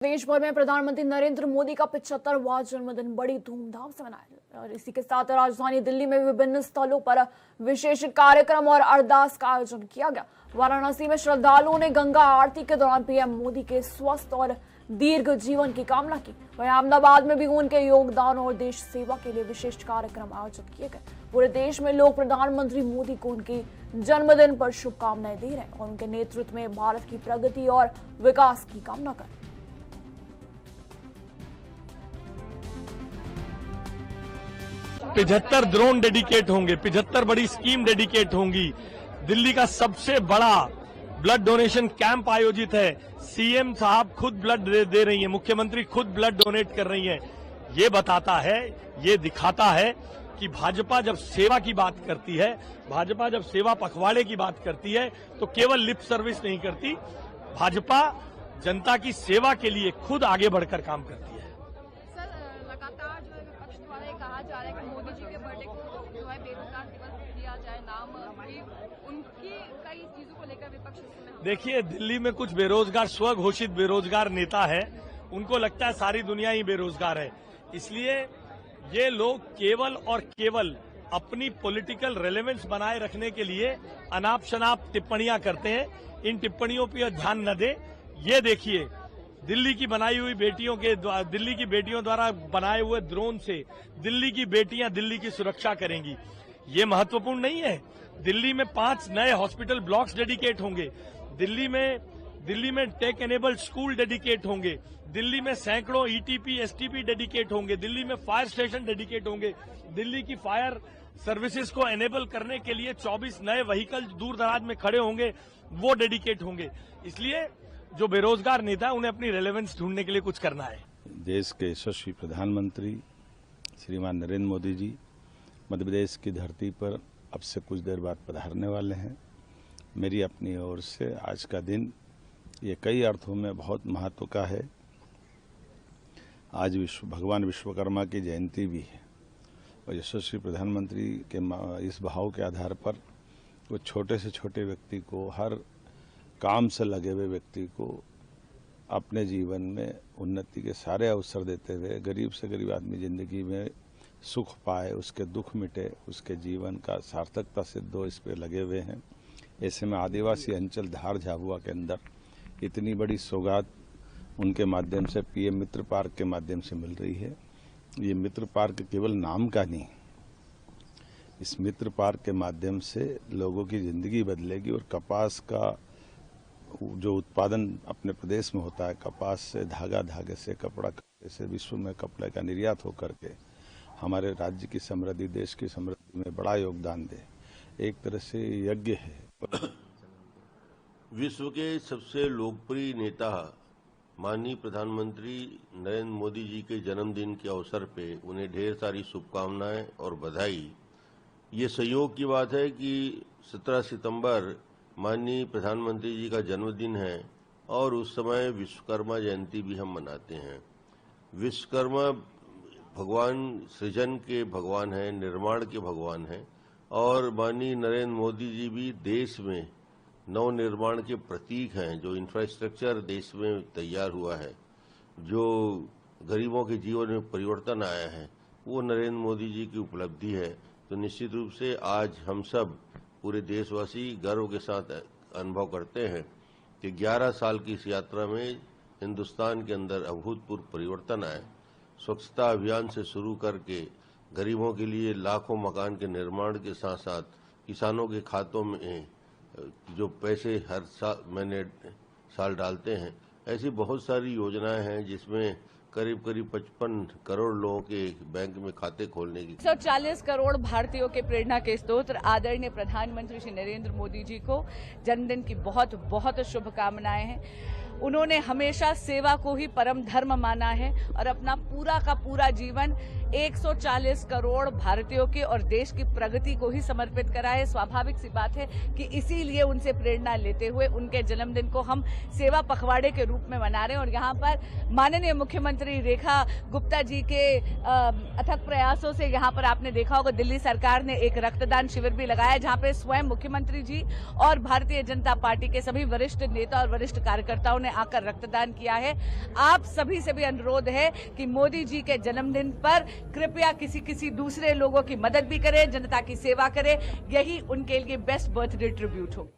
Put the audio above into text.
देश भर में प्रधानमंत्री नरेंद्र मोदी का 75वां जन्मदिन बड़ी धूमधाम से मनाया और इसी के साथ राजधानी दिल्ली में विभिन्न स्थलों पर विशेष कार्यक्रम और अरदास का आयोजन किया गया। वाराणसी में श्रद्धालुओं ने गंगा आरती के दौरान पीएम मोदी के स्वस्थ और दीर्घ जीवन की कामना की। वहीं अहमदाबाद में भी उनके योगदान और देश सेवा के लिए विशेष कार्यक्रम आयोजित किए गए। पूरे देश में लोग प्रधानमंत्री मोदी को उनके जन्मदिन पर शुभकामनाएं दे रहे हैं और उनके नेतृत्व में भारत की प्रगति और विकास की कामना कर रहे हैं। 75 ड्रोन डेडिकेट होंगे, 75 बड़ी स्कीम डेडिकेट होंगी। दिल्ली का सबसे बड़ा ब्लड डोनेशन कैंप आयोजित है। सीएम साहब खुद ब्लड दे रही हैं, मुख्यमंत्री खुद ब्लड डोनेट कर रही हैं। ये बताता है, ये दिखाता है कि भाजपा जब सेवा की बात करती है, भाजपा जब सेवा पखवाड़े की बात करती है तो केवल लिप सर्विस नहीं करती। भाजपा जनता की सेवा के लिए खुद आगे बढ़कर काम करती है। लगातार जो है विपक्ष द्वारा ये कहा जा रहा है कि मोदी जी के बर्थडे को जो है बेरोजगार दिवस दिया जाए, नाम भी उनकी कई चीजों को लेकर विपक्ष इस समय। देखिए, दिल्ली में कुछ बेरोजगार, स्वघोषित बेरोजगार नेता है, उनको लगता है सारी दुनिया ही बेरोजगार है। इसलिए ये लोग केवल और केवल अपनी पॉलिटिकल रेलेवेंस बनाए रखने के लिए अनाप शनाप टिप्पणियां करते हैं। इन टिप्पणियों पर ध्यान न दें। ये देखिए, दिल्ली की बनाई हुई दिल्ली की बेटियों द्वारा बनाए हुए ड्रोन से दिल्ली की बेटियां दिल्ली की सुरक्षा करेंगी। ये महत्वपूर्ण नहीं है? दिल्ली में 5 नए हॉस्पिटल ब्लॉक्स डेडिकेट होंगे। दिल्ली में टेक एनेबल्ड स्कूल डेडिकेट होंगे। दिल्ली में सैकड़ों ईटीपी एसटीपी डेडिकेट होंगे। दिल्ली में फायर स्टेशन डेडिकेट होंगे। दिल्ली की फायर सर्विसेज को एनेबल करने के लिए 24 नए व्हीकल दूर दराज में खड़े होंगे, वो डेडिकेट होंगे। इसलिए जो बेरोजगार नेता है उन्हें अपनी रेलेवेंस ढूंढने के लिए कुछ करना है। देश के यशस्वी प्रधानमंत्री श्रीमान नरेंद्र मोदी जी मध्य प्रदेश की धरती पर अब से कुछ देर बाद पधारने वाले हैं। मेरी अपनी ओर से आज का दिन ये कई अर्थों में बहुत महत्व का है। आज भगवान विश्वकर्मा की जयंती भी है और यशस्वी प्रधानमंत्री के इस भाव के आधार पर वो छोटे से छोटे व्यक्ति को, हर काम से लगे हुए व्यक्ति को अपने जीवन में उन्नति के सारे अवसर देते हुए गरीब से गरीब आदमी जिंदगी में सुख पाए, उसके दुख मिटे, उसके जीवन का सार्थकता सिद्ध हो, इस पे लगे हुए हैं। ऐसे में आदिवासी अंचल धार झाबुआ के अंदर इतनी बड़ी सौगात उनके माध्यम से पीएम मित्र पार्क के माध्यम से मिल रही है। ये मित्र पार्क केवल नाम का नहीं, इस मित्र पार्क के माध्यम से लोगों की जिंदगी बदलेगी और कपास का जो उत्पादन अपने प्रदेश में होता है, कपास से धागा, धागे से कपड़ा, कपड़े से विश्व में कपड़े का निर्यात होकर के हमारे राज्य की समृद्धि, देश की समृद्धि में बड़ा योगदान दे, एक तरह से यज्ञ है। विश्व के सबसे लोकप्रिय नेता माननीय प्रधानमंत्री नरेंद्र मोदी जी के जन्मदिन के अवसर पे उन्हें ढेर सारी शुभकामनाएं और बधाई। ये संयोग की बात है कि 17 सितंबर माननीय प्रधानमंत्री जी का जन्मदिन है और उस समय विश्वकर्मा जयंती भी हम मनाते हैं। विश्वकर्मा भगवान सृजन के भगवान हैं, निर्माण के भगवान हैं और माननीय नरेंद्र मोदी जी भी देश में नव निर्माण के प्रतीक हैं। जो इंफ्रास्ट्रक्चर देश में तैयार हुआ है, जो गरीबों के जीवन में परिवर्तन आया है, वो नरेंद्र मोदी जी की उपलब्धि है। तो निश्चित रूप से आज हम सब पूरे देशवासी गर्व के साथ अनुभव करते हैं कि 11 साल की इस यात्रा में हिंदुस्तान के अंदर अभूतपूर्व परिवर्तन आए। स्वच्छता अभियान से शुरू करके गरीबों के लिए लाखों मकान के निर्माण के साथ साथ किसानों के खातों में जो पैसे हर महीने साल डालते हैं, ऐसी बहुत सारी योजनाएं हैं जिसमें करीब 55 करोड़ लोगों के बैंक में खाते खोलने की 140 करोड़ भारतीयों के प्रेरणा के स्रोत आदरणीय प्रधानमंत्री श्री नरेंद्र मोदी जी को जन्मदिन की बहुत बहुत शुभकामनाएं हैं। उन्होंने हमेशा सेवा को ही परम धर्म माना है और अपना पूरा का पूरा जीवन 140 करोड़ भारतीयों की और देश की प्रगति को ही समर्पित करा है। स्वाभाविक सी बात है कि इसीलिए उनसे प्रेरणा लेते हुए उनके जन्मदिन को हम सेवा पखवाड़े के रूप में मना रहे हैं। और यहाँ पर माननीय मुख्यमंत्री रेखा गुप्ता जी के अथक प्रयासों से यहाँ पर आपने देखा होगा दिल्ली सरकार ने एक रक्तदान शिविर भी लगाया, जहाँ पे स्वयं मुख्यमंत्री जी और भारतीय जनता पार्टी के सभी वरिष्ठ नेता और वरिष्ठ कार्यकर्ताओं ने आकर रक्तदान किया है। आप सभी से भी अनुरोध है कि मोदी जी के जन्मदिन पर कृपया किसी दूसरे लोगों की मदद भी करें, जनता की सेवा करें, यही उनके लिए बेस्ट बर्थडे ट्रिब्यूट हो।